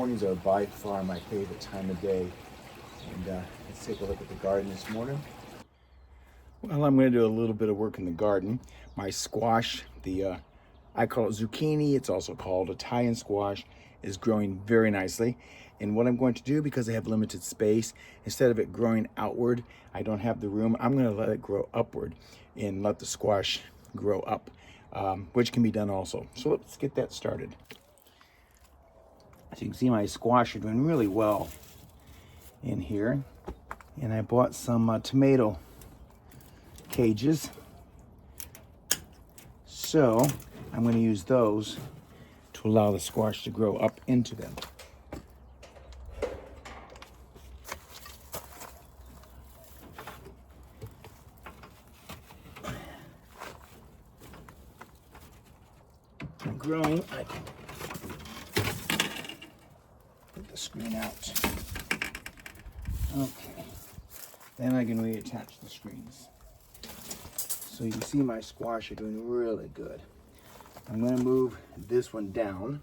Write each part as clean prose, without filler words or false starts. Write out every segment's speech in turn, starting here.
Mornings are by far my favorite time of day. And let's take a look at the garden this morning. Well, I'm going to do a little bit of work in the garden. My squash, I call it zucchini, it's also called Italian squash, is growing very nicely. And what I'm going to do, because I have limited space, instead of it growing outward, I don't have the room, I'm going to let it grow upward and let the squash grow up, which can be done also. So let's get that started. So you can see my squash are doing really well in here. And I bought some tomato cages. So I'm going to use those to allow the squash to grow up into them. And growing, I can put the screen out. Okay, then I can reattach the screens. So you can see my squash are doing really good. I'm going to move this one down.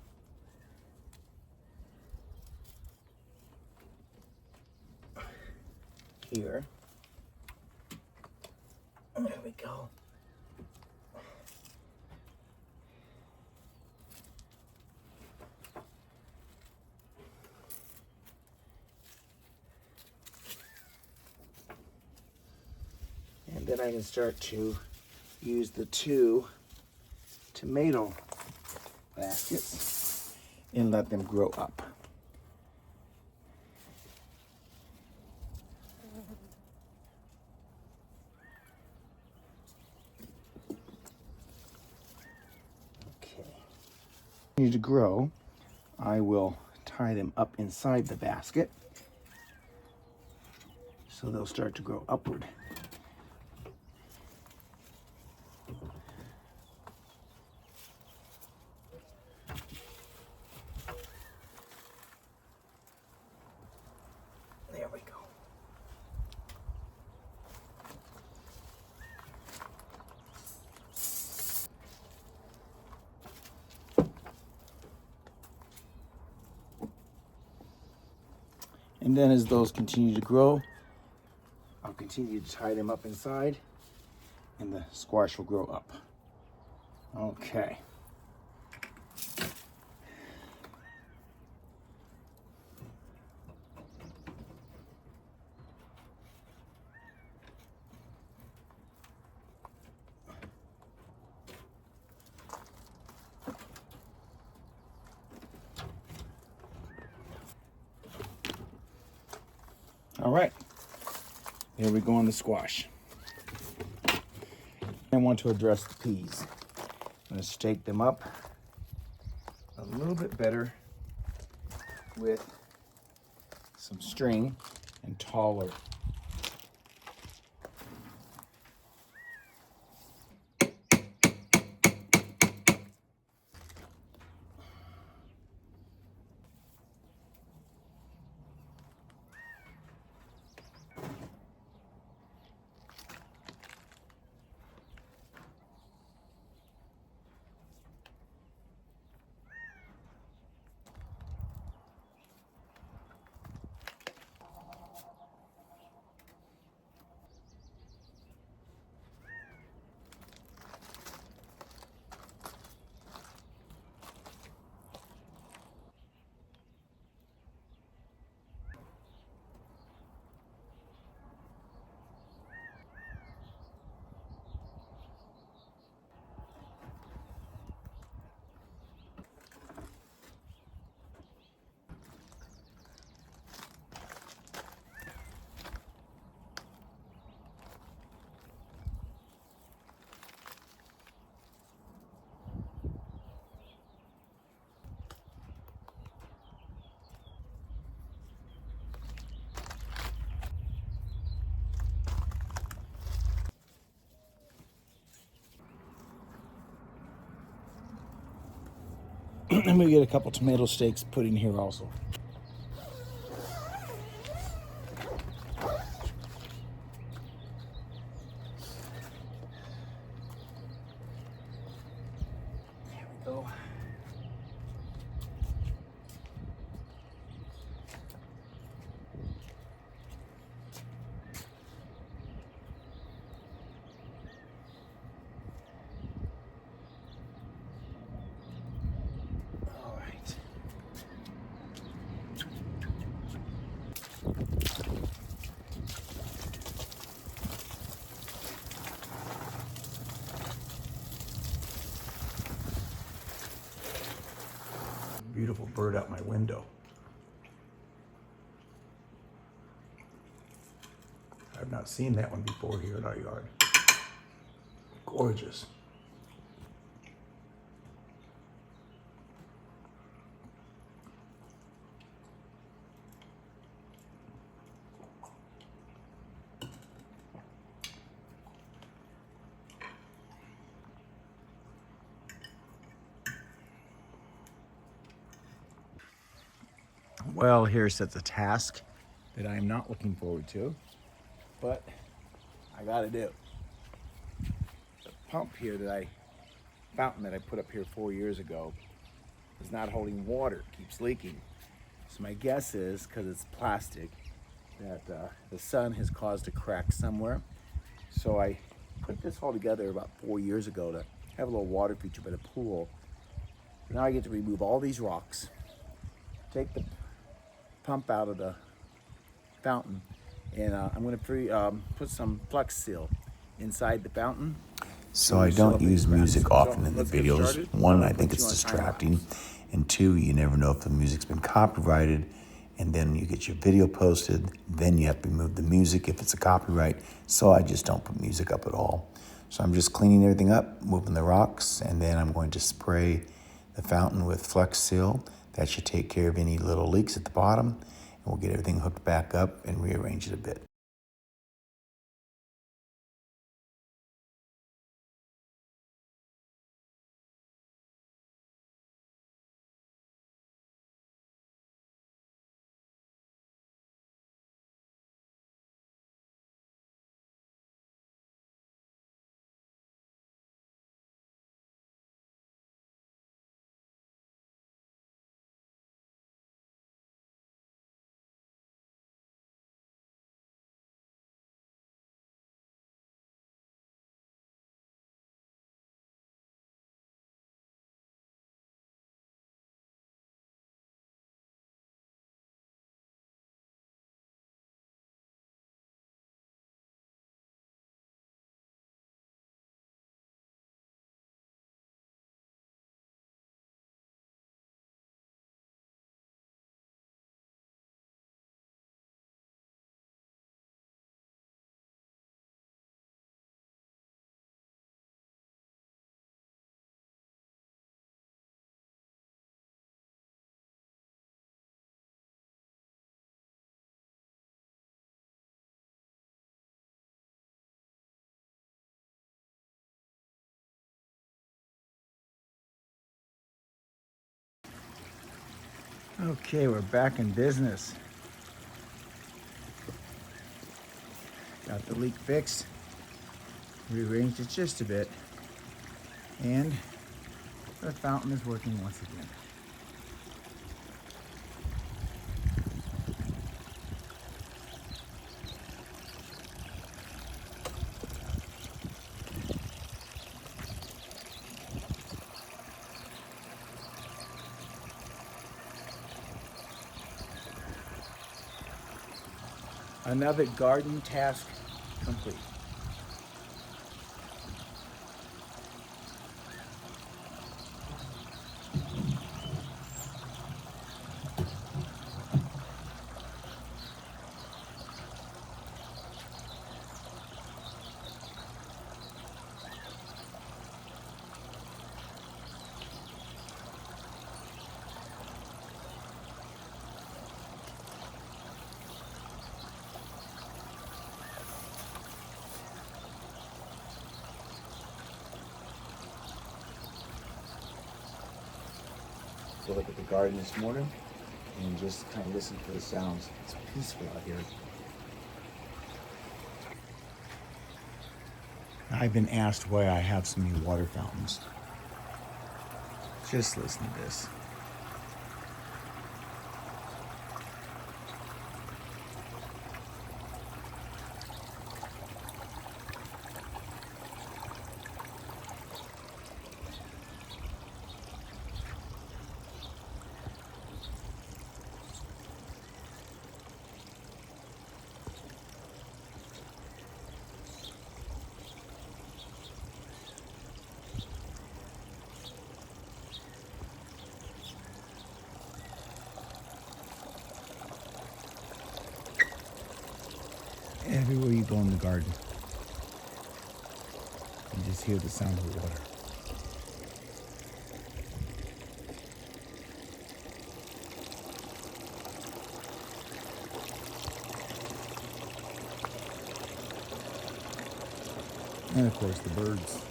Here. There we go. And then I can start to use the two tomato baskets and let them grow up. Okay. Continue to grow, I will tie them up inside the basket so they'll start to grow upward. There we go. And then as those continue to grow, I'll continue to tie them up inside and the squash will grow up. Okay. All right, here we go on the squash. I want to address the peas. I'm going to stake them up a little bit better with some string and taller. And we get a couple tomato stakes put in here also. There we go. bird out my window. I've not seen that one before here in our yard. Gorgeous. Well, here sits a task that I am not looking forward to, but I gotta do. The pump here fountain that I put up here 4 years ago is not holding water, it keeps leaking. So my guess is, because it's plastic, that the sun has caused a crack somewhere. So I put this all together about 4 years ago to have a little water feature by the pool. So now I get to remove all these rocks, take the pump out of the fountain, and I'm going to put some Flex Seal inside the fountain. So I don't use music often in the videos. One, I think it's distracting. And two, you never know if the music's been copyrighted. And then you get your video posted. Then you have to remove the music if it's a copyright. So I just don't put music up at all. So I'm just cleaning everything up, moving the rocks, and then I'm going to spray the fountain with Flex Seal. That should take care of any little leaks at the bottom. And we'll get everything hooked back up and rearrange it a bit. Okay, we're back in business. Got the leak fixed, rearranged it just a bit, and the fountain is working once again. Another garden task complete. So look at the garden this morning and just kind of listen for the sounds. It's peaceful out here. I've been asked why I have so many water fountains. Just listen to this. Everywhere you go in the garden, you just hear the sound of water. And of course the birds.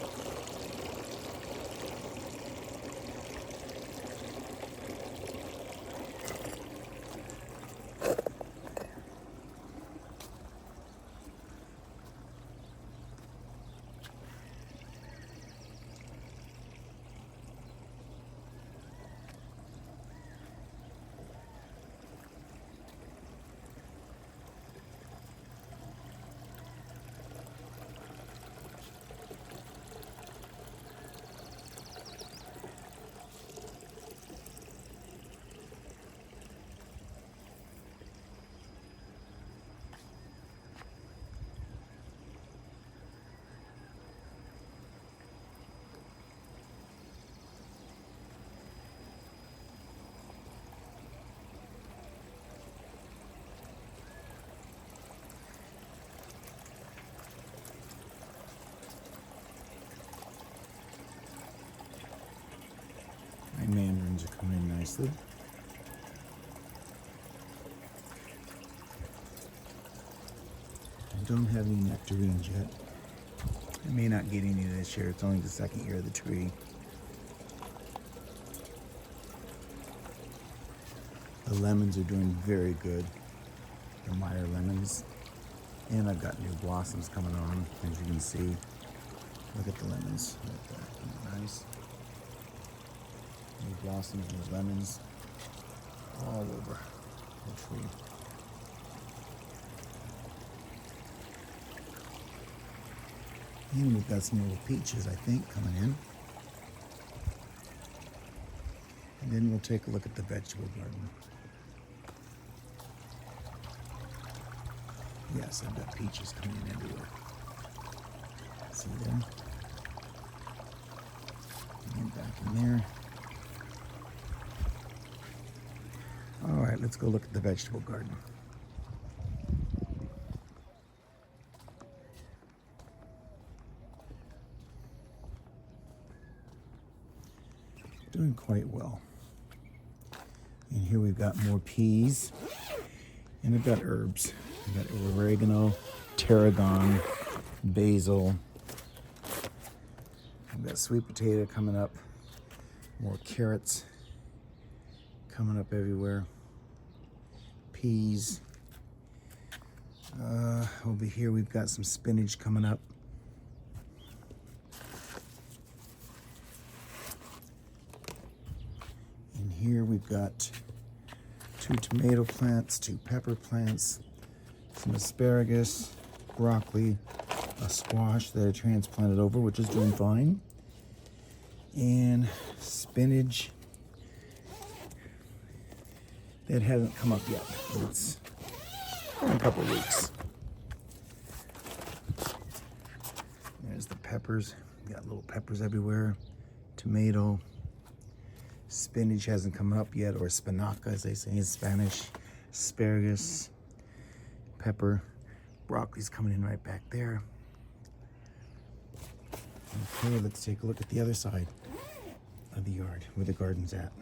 My mandarins are coming in nicely. I don't have any nectarines yet. I may not get any this year. It's only the second year of the tree. The lemons are doing very good. The Meyer lemons. And I've got new blossoms coming on, as you can see. Look at the lemons. Right there. Isn't that nice? New blossoms, new lemons. All over the tree. And we've got some little peaches, I think, coming in. And then we'll take a look at the vegetable garden. Yes, I've got peaches coming in everywhere. See them? And back in there. All right, let's go look at the vegetable garden. Doing quite well. And here we've got more peas. And I've got herbs. I've got oregano, tarragon, basil. I've got sweet potato coming up. More carrots coming up everywhere. Peas. Over here we've got some spinach coming up. And here we've got 2 tomato plants, 2 pepper plants, some asparagus, broccoli, a squash that I transplanted over, which is doing fine, and spinach that hasn't come up yet. It's in a couple of weeks. There's the peppers. We got little peppers everywhere. Tomato. Spinach hasn't come up yet, or spinaca as they say in Spanish. Asparagus. Pepper. Broccoli's coming in right back there. Okay, let's take a look at the other side of the yard, where the garden's at.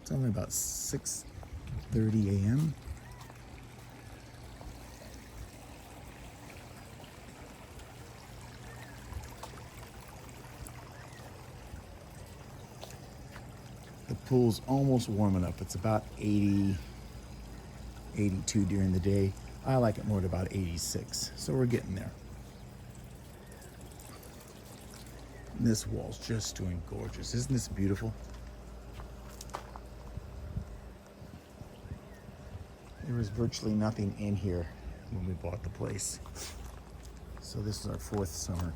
It's only about 6:30 a.m. The pool's almost warming up. It's about 80, 82 during the day. I like it more at about 86, so we're getting there. And this wall's just doing gorgeous. Isn't this beautiful? There was virtually nothing in here when we bought the place. So this is our 4th summer.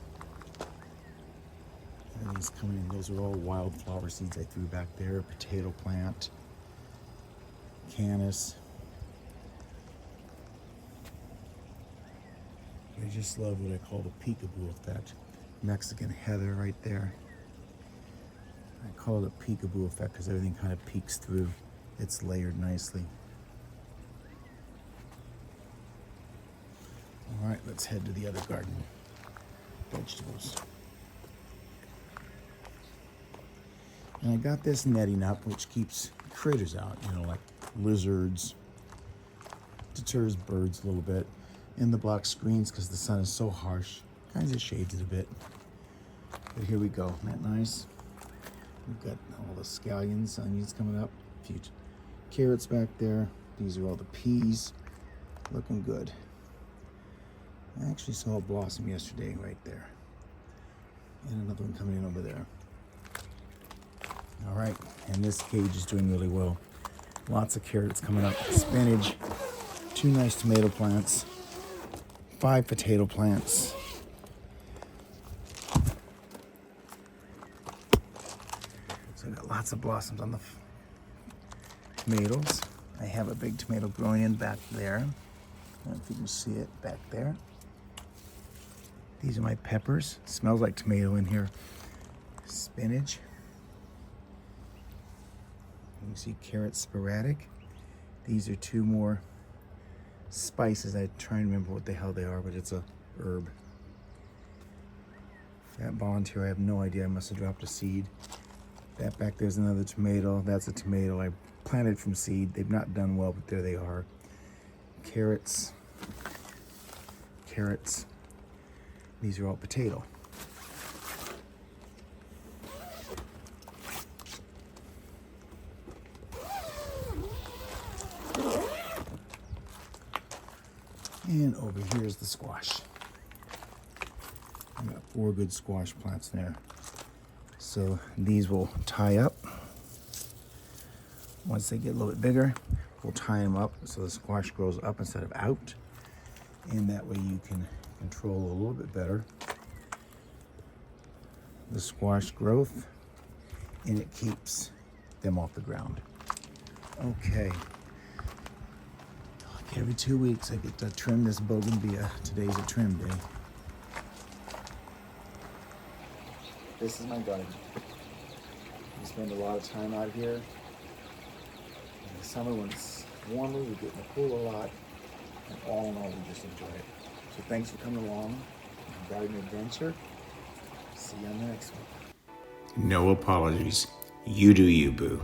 Everything's coming in. Those are all wildflower seeds I threw back there. Potato plant, canis, just love what I call the peekaboo effect. Mexican heather right there. I call it a peekaboo effect because everything kind of peeks through. It's layered nicely. All right, let's head to the other garden. Vegetables. And I got this netting up, which keeps critters out, you know, like lizards, deters birds a little bit. In the block screens, because the sun is so harsh, kind of shades it a bit. But here we go, isn't that nice? We've got all the scallions, onions coming up, a few carrots back there. These are all the peas, looking good. I actually saw a blossom yesterday right there. And another one coming in over there. All right, and this cage is doing really well. Lots of carrots coming up, spinach, 2 nice tomato plants, 5 potato plants. So I've got lots of blossoms on the tomatoes. I have a big tomato growing in back there. I don't know if you can see it back there. These are my peppers. Smells like tomato in here. Spinach. You can see carrots sporadic. These are 2 more spices. I try and remember what the hell they are, but it's a herb. That volunteer, I have no idea. I must have dropped a seed. That back there's another tomato. That's a tomato I planted from seed. They've not done well, but there they are. Carrots. Carrots. These are all potato. And over here is the squash. I've got 4 good squash plants there. So these will tie up. Once they get a little bit bigger, we'll tie them up so the squash grows up instead of out. And that way you can control a little bit better the squash growth, and it keeps them off the ground. Okay. Like every 2 weeks I get to trim this bougainvillea. Today's a trim day. This is my garden. We spend a lot of time out here. In the summer when it's warmer, we get in the pool a lot. And all in all, we just enjoy it. So thanks for coming along on Garden Adventure. See you on the next one. No apologies. You do you, boo.